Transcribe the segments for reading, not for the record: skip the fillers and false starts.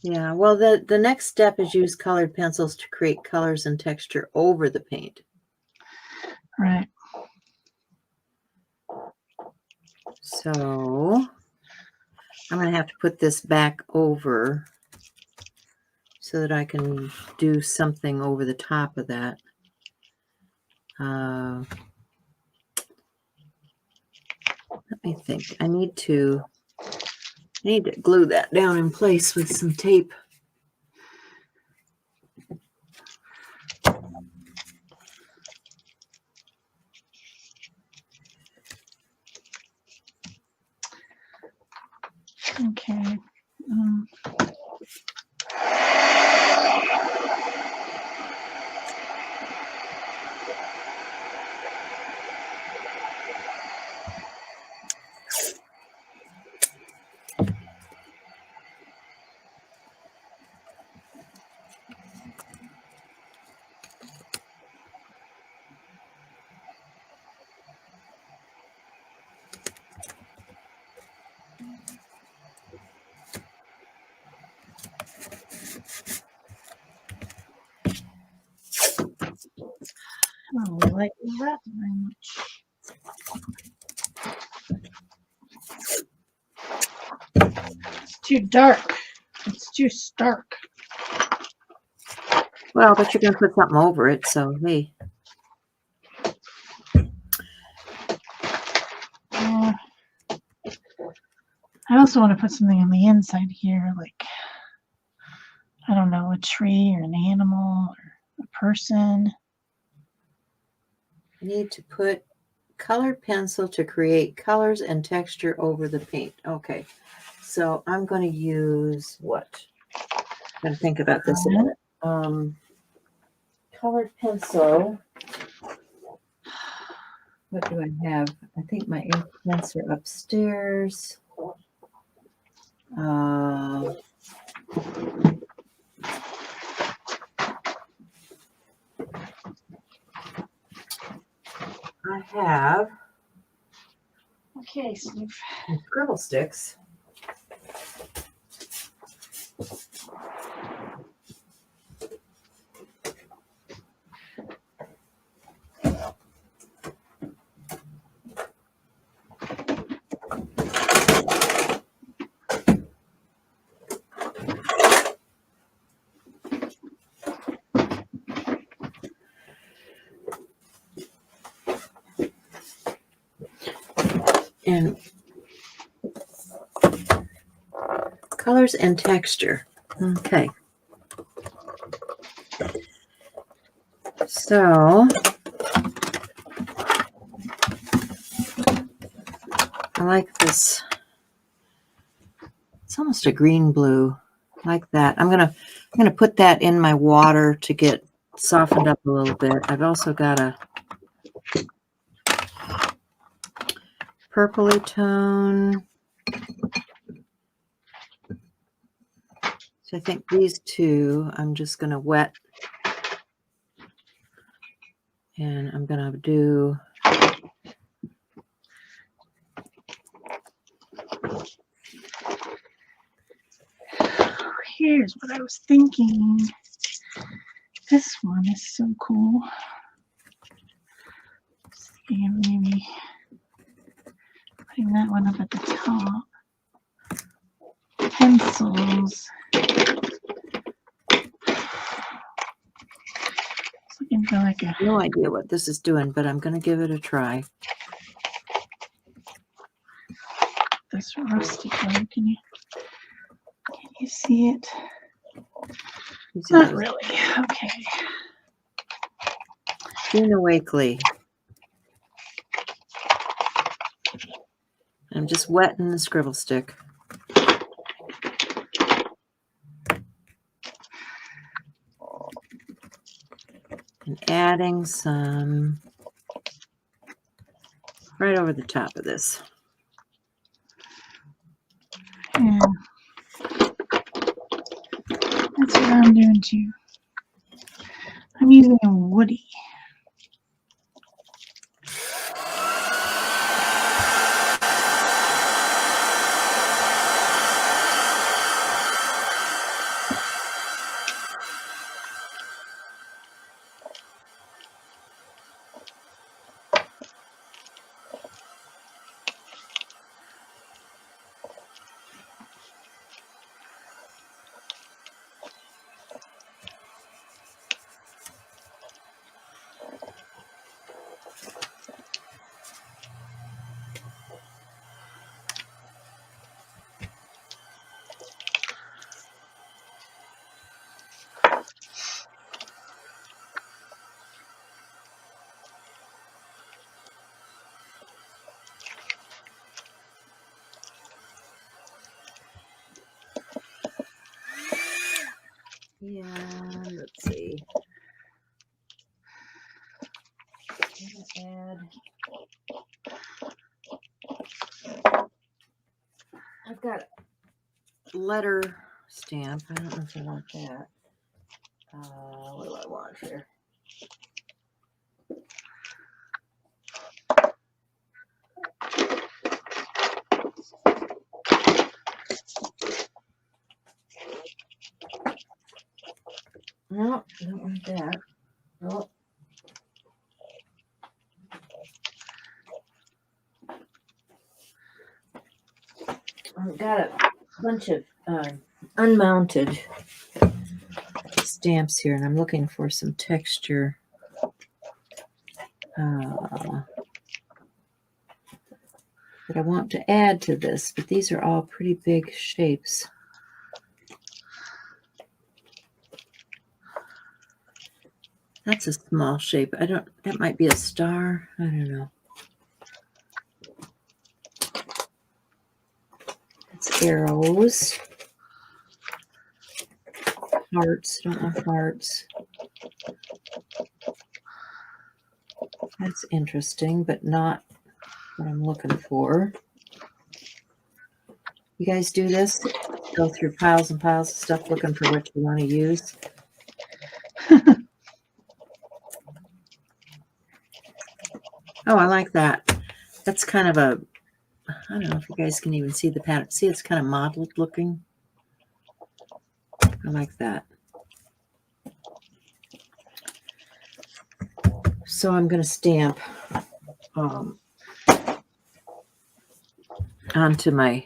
Yeah, well, the next step is use colored pencils to create colors and texture over the paint. Right. So I'm going to have to put this back over so that I can do something over the top of that. Let me think. I need to glue that down in place with some tape. Okay. I don't like that very much. It's too dark. It's too stark. Well, but you're going to put something over it, so hey. I also want to put something on the inside here, like, I don't know, a tree or an animal or a person. I need to put colored pencil to create colors and texture over the paint. Okay, so I'm going to use what? I'm going to think about this a minute. Colored pencil. What do I have? I think my ink pens are upstairs. I have Steve. scribble sticks. And colors and texture. Okay. So I like this. It's almost a green blue, like that. I'm gonna put that in my water to get softened up a little bit. I've also got a purpley tone. So I think these two I'm just gonna wet, and I'm gonna do Here's what I was thinking. This one is so cool. See, maybe putting that one up at the top. Pencils. It's looking for like a. no idea what this is doing, but I'm gonna give it a try. This rusty color. Can you see it? Not really. Okay. Gina Wakely. I'm just wetting the scribble stick. And adding some right over the top of this. Yeah. That's what I'm doing too. I'm using a woody. And let's see. Add. I've got a letter stamp. I don't know if I want that. What do I want here? No, I don't want that. Nope. I've got a bunch of unmounted stamps here, and I'm looking for some texture. That I want to add to this, but these are all pretty big shapes. That's a small shape. That might be a star. I don't know. It's arrows. Hearts, don't want hearts. That's interesting, but not what I'm looking for. You guys do this? Go through piles and piles of stuff looking for what you want to use. Oh, I like that. That's kind of a, I don't know if you guys can even see the pattern. See, it's kind of mottled looking. I like that. So I'm going to stamp onto my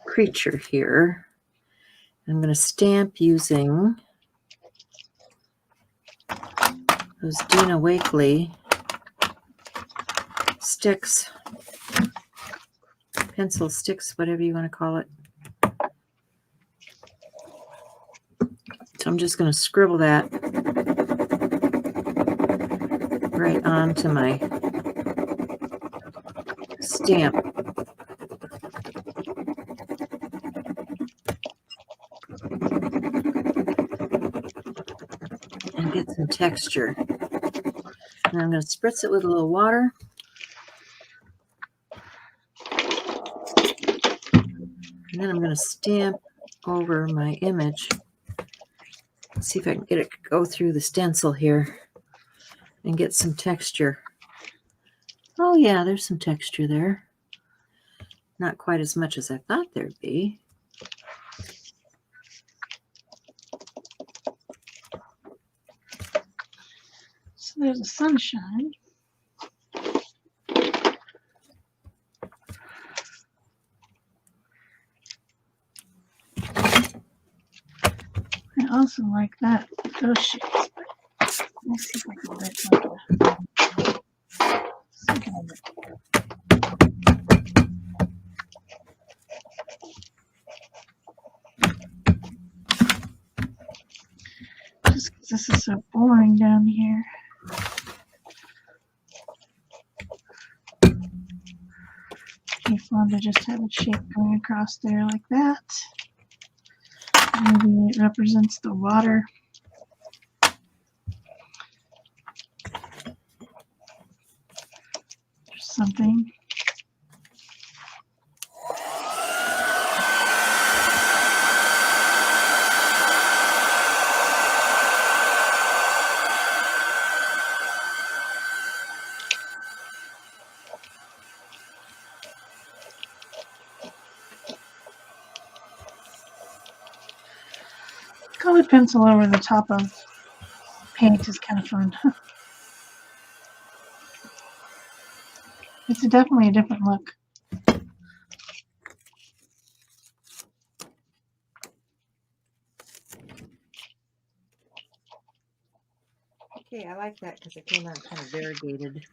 creature here. I'm going to stamp using those Dina Wakley sticks, pencil sticks, whatever you want to call it. So I'm just going to scribble that right onto my stamp. And get some texture. And I'm going to spritz it with a little water. And then I'm going to stamp over my image. Let's see if I can get it to go through the stencil here and get some texture. Oh yeah, there's some texture there. Not quite as much as I thought there'd be. So there's a sunshine. I also like that, those shapes. Let's see if I can get something of it. Just because this is so boring down here. Be fun to just have a shape going across there like that. Maybe it represents the water. Or something. Colored pencil over the top of paint is kind of fun. It's definitely a different look. Okay, I like that because it came out kind of variegated.